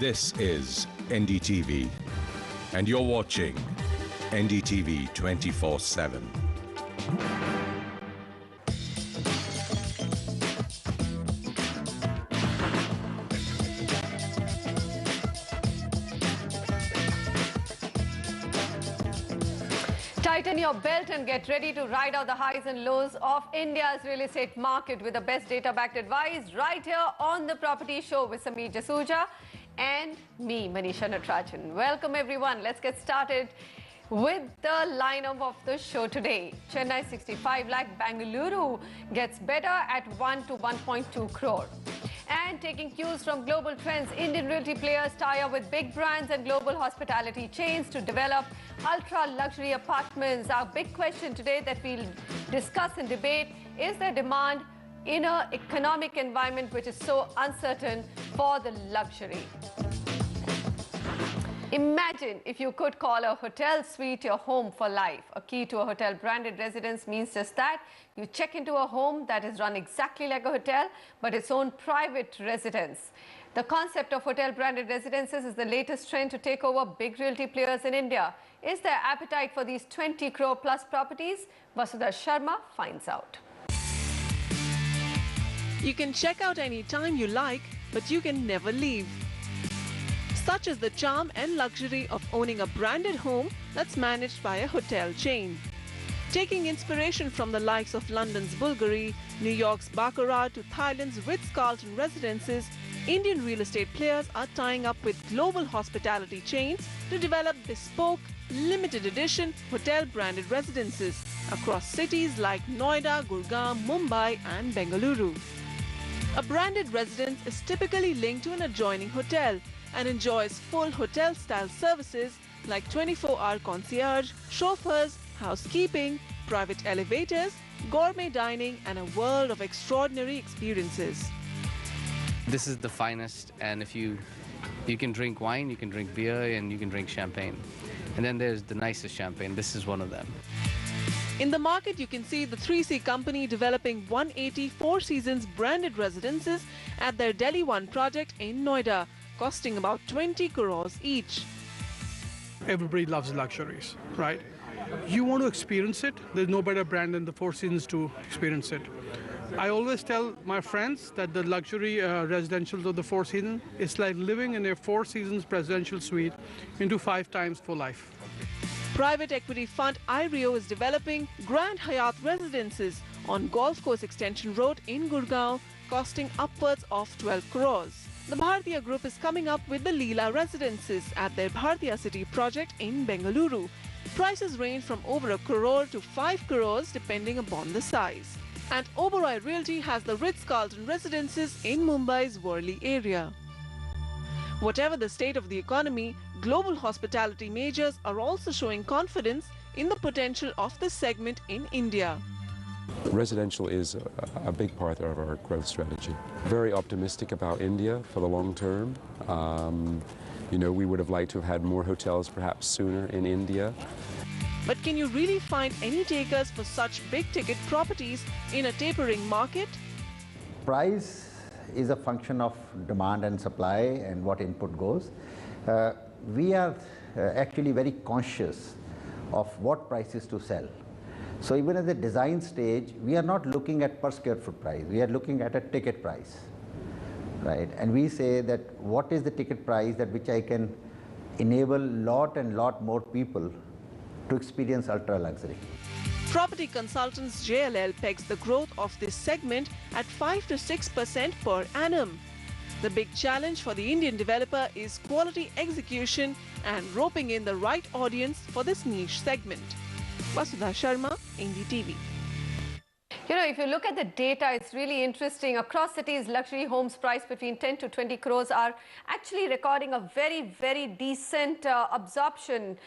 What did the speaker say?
This is NDTV, and you're watching NDTV 24/7. Tighten your belt and get ready to ride out the highs and lows of India's real estate market with the best data-backed advice right here on the Property Show with Sameer Jasuja and me, Manisha Natarajan. Welcome everyone. Let's get started with the lineup of the show today. Chennai 65 lakh, Bengaluru gets better at 1 to 1.2 crore. And taking cues from global trends, Indian realty players tie up with big brands and global hospitality chains to develop ultra-luxury apartments. Our big question today that we'll discuss and debate is the demand in an economic environment which is so uncertain for the luxury. Imagine if you could call a hotel suite your home for life. A key to a hotel branded residence means just that. You check into a home that is run exactly like a hotel, but its own private residence. The concept of hotel branded residences is the latest trend to take over big realty players in India. Is there appetite for these 20 crore plus properties? Vasudha Sharma finds out. You can check out any time you like, but you can never leave. Such is the charm and luxury of owning a branded home that's managed by a hotel chain. Taking inspiration from the likes of London's Bulgari, New York's Baccarat to Thailand's Ritz-Carlton residences, Indian real estate players are tying up with global hospitality chains to develop bespoke, limited edition hotel branded residences across cities like Noida, Gurgaon, Mumbai and Bengaluru. A branded residence is typically linked to an adjoining hotel and enjoys full hotel-style services like 24-hour concierge, chauffeurs, housekeeping, private elevators, gourmet dining, and a world of extraordinary experiences. This is the finest, and if you can drink wine, you can drink beer, and you can drink champagne. And then there's the nicest champagne. This is one of them. In the market, you can see the 3C company developing 180 Four Seasons branded residences at their Delhi One project in Noida, costing about 20 crores each. Everybody loves luxuries, right? You want to experience it. There's no better brand than the Four Seasons to experience it. I always tell my friends that the luxury residentials of the Four Seasons is like living in a Four Seasons presidential suite into 5 times for life. Private equity fund IREO is developing Grand Hyatt residences on Golf Course Extension Road in Gurgaon, costing upwards of 12 crores. The Bhartiya Group is coming up with the Leela residences at their Bhartiya City project in Bengaluru. Prices range from over 1 crore to 5 crores depending upon the size. And Oberoi Realty has the Ritz-Carlton residences in Mumbai's Worli area. Whatever the state of the economy, global hospitality majors are also showing confidence in the potential of this segment in India. Residential is a big part of our growth strategy. Very optimistic about India for the long term. We would have liked to have had more hotels perhaps sooner in India. But can you really find any takers for such big-ticket properties in a tapering market? Price is a function of demand and supply and what input goes. We are actually very conscious of what prices to sell. So even at the design stage, we are not looking at per square foot price. We are looking at a ticket price, right? And we say that what is the ticket price at which I can enable lot more people to experience ultra luxury. Property consultants JLL pegs the growth of this segment at 5 to 6% per annum. The big challenge for the Indian developer is quality execution and roping in the right audience for this niche segment. Vasudha Sharma, NDTV. If you look at the data, it's really interesting. Across cities, luxury homes priced between 10 to 20 crores are actually recording a very, very decent absorption.